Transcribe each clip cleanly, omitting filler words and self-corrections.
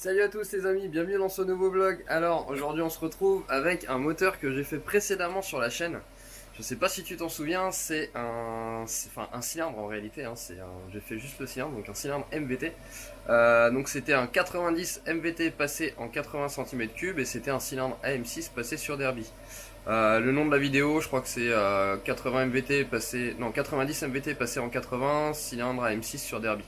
Salut à tous les amis, bienvenue dans ce nouveau vlog. Alors aujourd'hui on se retrouve avec un moteur que j'ai fait précédemment sur la chaîne. Je sais pas si tu t'en souviens, c'est un cylindre en réalité, hein, j'ai fait juste le cylindre, donc un cylindre MVT. Donc c'était un 90 MVT passé en 80 cm3 et c'était un cylindre AM6 passé sur Derby. Le nom de la vidéo, je crois que c'est 80 MVT passé, non 90 MVT passé en 80, cylindre AM6 sur Derby.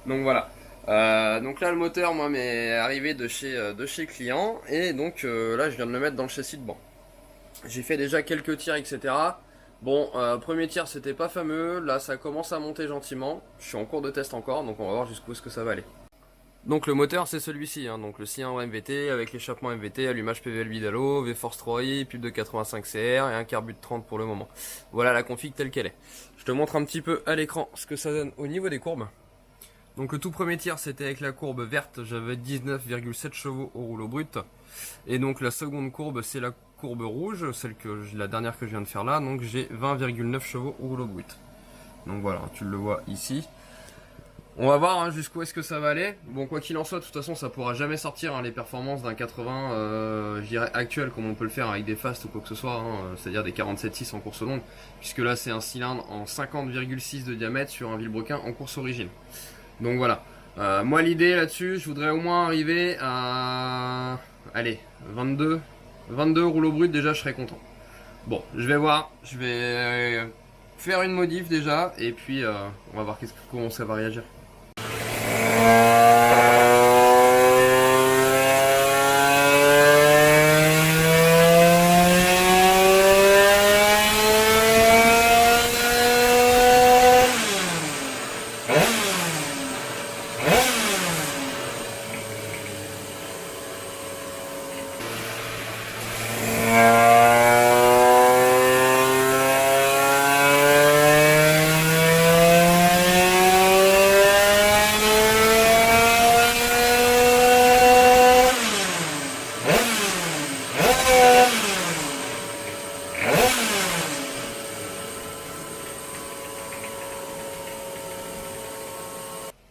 Donc voilà. Donc là le moteur moi m'est arrivé de chez le client et donc là je viens de le mettre dans le châssis de banc. J'ai fait déjà quelques tirs etc. Bon premier tir c'était pas fameux, là ça commence à monter gentiment, je suis en cours de test encore donc on va voir jusqu'où est-ce que ça va aller. Donc le moteur c'est celui-ci, hein, donc le cylindre MVT avec l'échappement MVT, allumage PVL Bidalo, V-Force 3i, pub de 85 CR et un carbu de 30 pour le moment. Voilà la config telle qu'elle est. Je te montre un petit peu à l'écran ce que ça donne au niveau des courbes. Donc le tout premier tir c'était avec la courbe verte, j'avais 19,7 chevaux au rouleau brut. Et donc la seconde courbe c'est la courbe rouge, la dernière que je viens de faire là, donc j'ai 20,9 chevaux au rouleau brut. Donc voilà, tu le vois ici. On va voir hein, jusqu'où est-ce que ça va aller. Bon quoi qu'il en soit, de toute façon ça pourra jamais sortir hein, les performances d'un 80 je dirais actuel comme on peut le faire avec des fast ou quoi que ce soit, hein, c'est-à-dire des 47.6 en course longue. Puisque là c'est un cylindre en 50,6 de diamètre sur un vilebrequin en course origine. Donc voilà, moi l'idée là-dessus, je voudrais au moins arriver à, allez, 22 rouleaux bruts déjà, je serais content. Bon, je vais voir, je vais faire une modif déjà, et puis on va voir comment ça va réagir.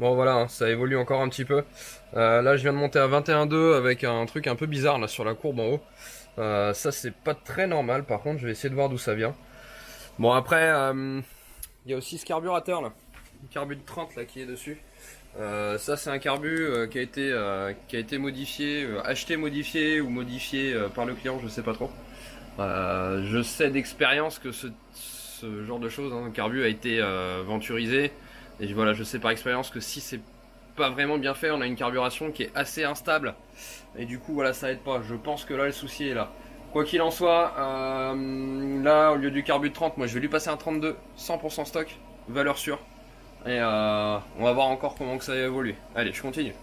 Bon voilà, hein, ça évolue encore un petit peu. Là je viens de monter à 21,2 avec un truc un peu bizarre là sur la courbe en haut. Ça c'est pas très normal, par contre je vais essayer de voir d'où ça vient. Bon après, il y a aussi ce carburateur là, le carbu de 30 là qui est dessus. Ça c'est un carbu qui a été modifié, acheté modifié ou modifié par le client, je sais pas trop. Je sais d'expérience que ce genre de choses, hein, le carbu a été venturisé. Et voilà, je sais par expérience que si c'est pas vraiment bien fait, on a une carburation qui est assez instable. Et du coup, voilà, ça aide pas. Je pense que là, le souci est là. Quoi qu'il en soit, là, au lieu du carbu de 30, moi je vais lui passer un 32, 100% stock, valeur sûre. Et on va voir encore comment que ça évolue. Allez, je continue.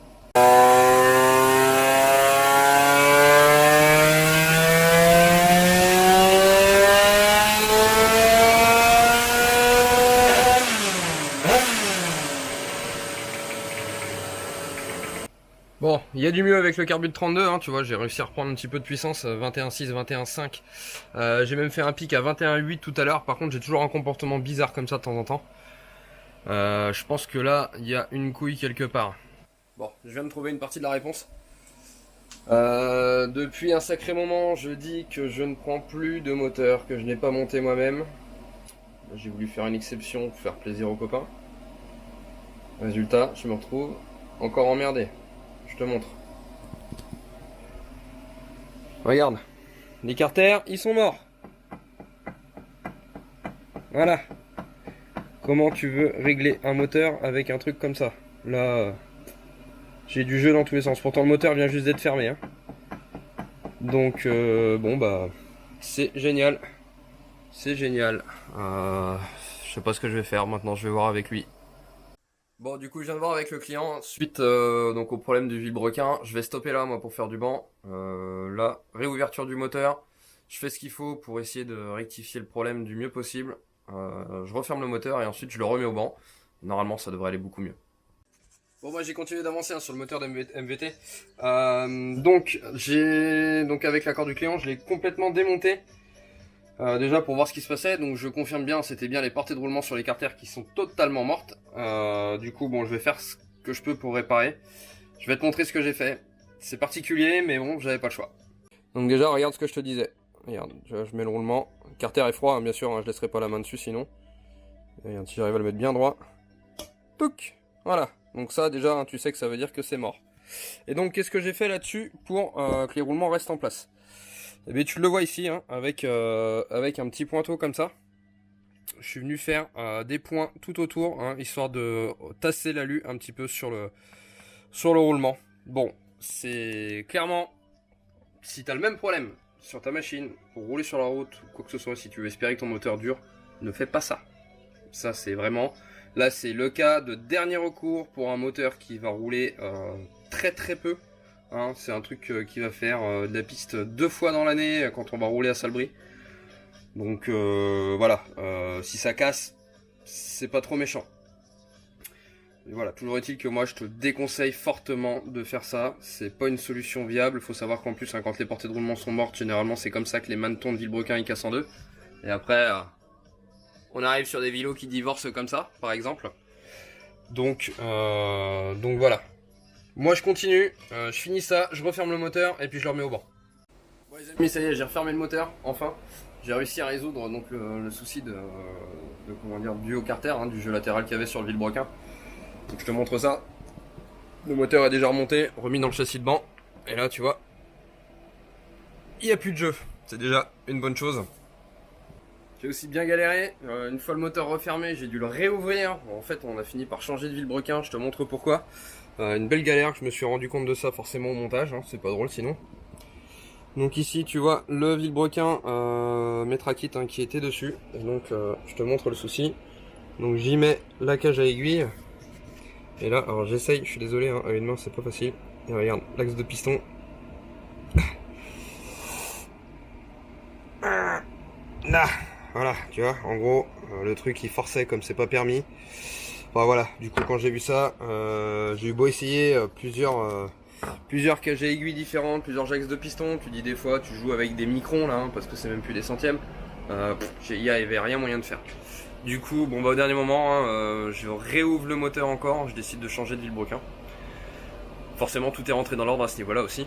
Bon, il y a du mieux avec le carbu de 32, hein, tu vois, j'ai réussi à reprendre un petit peu de puissance, 21,6, 21,5. J'ai même fait un pic à 21,8 tout à l'heure, par contre j'ai toujours un comportement bizarre comme ça de temps en temps. Je pense que là, il y a une couille quelque part. Bon, je viens de trouver une partie de la réponse. Depuis un sacré moment, je dis que je ne prends plus de moteur que je n'ai pas monté moi-même. J'ai voulu faire une exception pour faire plaisir aux copains. Résultat, je me retrouve encore emmerdé. Je te montre. Regarde. Les carters, ils sont morts. Voilà. Comment tu veux régler un moteur avec un truc comme ça? Là, j'ai du jeu dans tous les sens. Pourtant, le moteur vient juste d'être fermé. Hein. Donc, bon, bah, c'est génial. C'est génial. Je sais pas ce que je vais faire. Maintenant, je vais voir avec lui. Bon, du coup, je viens de voir avec le client. Suite donc au problème du vilebrequin, je vais stopper là, moi, pour faire du banc. Là, réouverture du moteur. Je fais ce qu'il faut pour essayer de rectifier le problème du mieux possible. Je referme le moteur et ensuite je le remets au banc. Normalement, ça devrait aller beaucoup mieux. Bon, moi, j'ai continué d'avancer hein, sur le moteur de MVT. Donc avec l'accord du client, je l'ai complètement démonté. Déjà pour voir ce qui se passait, donc je confirme bien, c'était bien les portées de roulement sur les carters qui sont totalement mortes. Du coup bon, je vais faire ce que je peux pour réparer. Je vais te montrer ce que j'ai fait. C'est particulier, mais bon, j'avais pas le choix. Donc déjà, regarde ce que je te disais. Regarde, je mets le roulement. Le carter est froid, hein, bien sûr, hein, je laisserai pas la main dessus sinon. Et regarde, si j'arrive à le mettre bien droit. Touc. Voilà. Donc ça, déjà, hein, tu sais que ça veut dire que c'est mort. Et donc, qu'est-ce que j'ai fait là-dessus pour que les roulements restent en place? Eh bien, tu le vois ici, hein, avec un petit pointeau comme ça. Je suis venu faire des points tout autour, hein, histoire de tasser l'alu un petit peu sur le roulement. Bon, c'est clairement, si tu as le même problème sur ta machine, pour rouler sur la route, ou quoi que ce soit, si tu veux espérer que ton moteur dure, ne fais pas ça. Ça, c'est vraiment... Là, c'est le cas de dernier recours pour un moteur qui va rouler très très peu. Hein, c'est un truc qui va faire de la piste 2 fois dans l'année quand on va rouler à Salbris. Donc voilà, si ça casse, c'est pas trop méchant. Et voilà, toujours est-il que moi je te déconseille fortement de faire ça. C'est pas une solution viable. Il faut savoir qu'en plus, hein, quand les portées de roulement sont mortes, généralement c'est comme ça que les manetons de Villebrequin ils cassent en deux. Et après, on arrive sur des vélos qui divorcent comme ça, par exemple. Donc voilà. Moi je continue, je finis ça, je referme le moteur et puis je le remets au banc. Bon les amis, ça y est, j'ai refermé le moteur, enfin. J'ai réussi à résoudre donc le souci de comment dire, du haut carter, hein, du jeu latéral qu'il y avait sur le Villebrequin. Donc je te montre ça. Le moteur est déjà remonté, remis dans le châssis de banc. Et là tu vois, il n'y a plus de jeu. C'est déjà une bonne chose. J'ai aussi bien galéré, une fois le moteur refermé, j'ai dû le réouvrir. En fait, on a fini par changer de Villebrequin, je te montre pourquoi. Une belle galère, je me suis rendu compte de ça forcément au montage, hein, c'est pas drôle sinon. Donc ici, tu vois le Villebrequin Metrakit, hein, qui était dessus. Et donc, je te montre le souci. Donc j'y mets la cage à aiguille. Et là, alors j'essaye, je suis désolé, hein, à une main c'est pas facile. Et regarde, l'axe de piston. Là. Voilà, tu vois, en gros, le truc il forçait comme c'est pas permis. Enfin voilà, du coup quand j'ai vu ça, j'ai eu beau essayer plusieurs cages à aiguilles différentes, plusieurs axes de piston. Tu dis des fois, tu joues avec des microns là, hein, parce que c'est même plus des centièmes. Il y avait rien moyen de faire. Du coup, bon bah au dernier moment, hein, je réouvre le moteur encore, je décide de changer de Villebrequin. Forcément tout est rentré dans l'ordre à ce niveau-là aussi.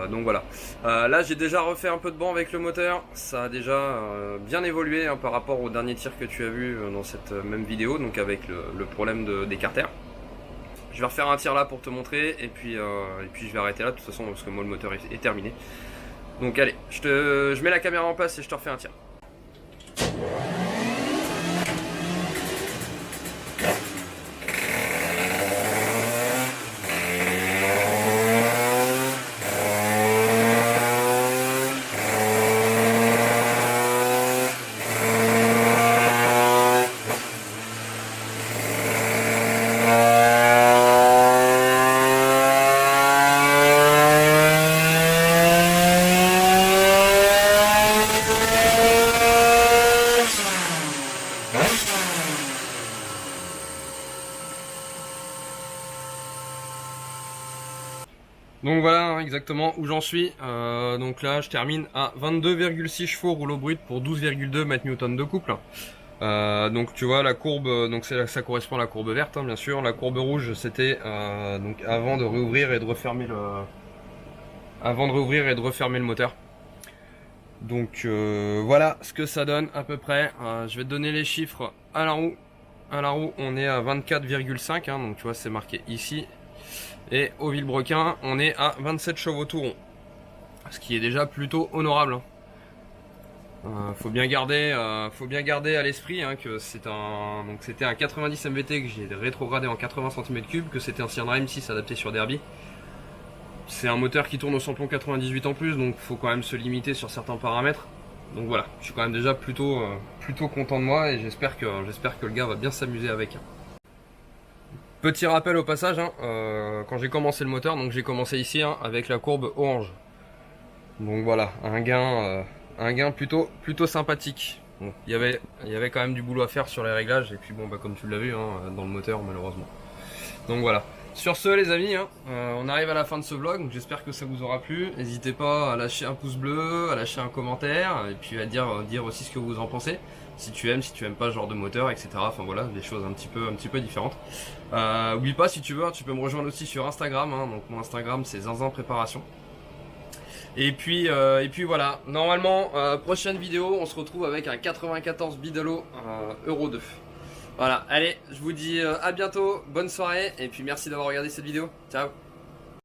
Donc voilà. Là j'ai déjà refait un peu de banc avec le moteur. Ça a déjà bien évolué, hein, par rapport au dernier tir que tu as vu dans cette même vidéo, donc avec le problème des carters. Je vais refaire un tir là pour te montrer et puis je vais arrêter là de toute façon parce que moi le moteur est terminé. Donc allez, je mets la caméra en place et je te refais un tir. Donc voilà, hein, exactement où j'en suis. Donc là je termine à 22,6 chevaux rouleau brut pour 12,2 mètres-newtons de couple. Donc tu vois la courbe, donc ça correspond à la courbe verte, hein, bien sûr. La courbe rouge c'était donc avant de réouvrir et de refermer le moteur. Donc voilà ce que ça donne à peu près. Je vais te donner les chiffres à la roue. À la roue on est à 24,5, hein, donc tu vois c'est marqué ici. Et au Villebrequin, on est à 27 chevaux tout rond. Ce qui est déjà plutôt honorable. Faut bien garder à l'esprit, hein, que c'était un 90 MVT que j'ai rétrogradé en 80 cm3, que c'était un Sienna M6 adapté sur Derby. C'est un moteur qui tourne au samplon 98 en plus, donc faut quand même se limiter sur certains paramètres. Donc voilà, je suis quand même déjà plutôt content de moi et j'espère que le gars va bien s'amuser avec. Petit rappel au passage, hein, quand j'ai commencé le moteur, donc j'ai commencé ici, hein, avec la courbe orange. Donc voilà, un gain plutôt sympathique. Bon, il y avait quand même du boulot à faire sur les réglages et puis bon bah comme tu l'as vu, hein, dans le moteur malheureusement. Donc voilà. Sur ce les amis, hein, on arrive à la fin de ce vlog, donc j'espère que ça vous aura plu. N'hésitez pas à lâcher un pouce bleu, à lâcher un commentaire et puis à dire aussi ce que vous en pensez. si tu aimes pas ce genre de moteur, etc. Enfin voilà, des choses un petit peu différentes. Oublie pas, si tu veux, tu peux me rejoindre aussi sur Instagram, hein. Donc mon Instagram c'est Zinzin Préparation. Et puis voilà, normalement, prochaine vidéo, on se retrouve avec un 94 Bidalo Euro 2. Voilà, allez, je vous dis à bientôt, bonne soirée, et puis merci d'avoir regardé cette vidéo. Ciao.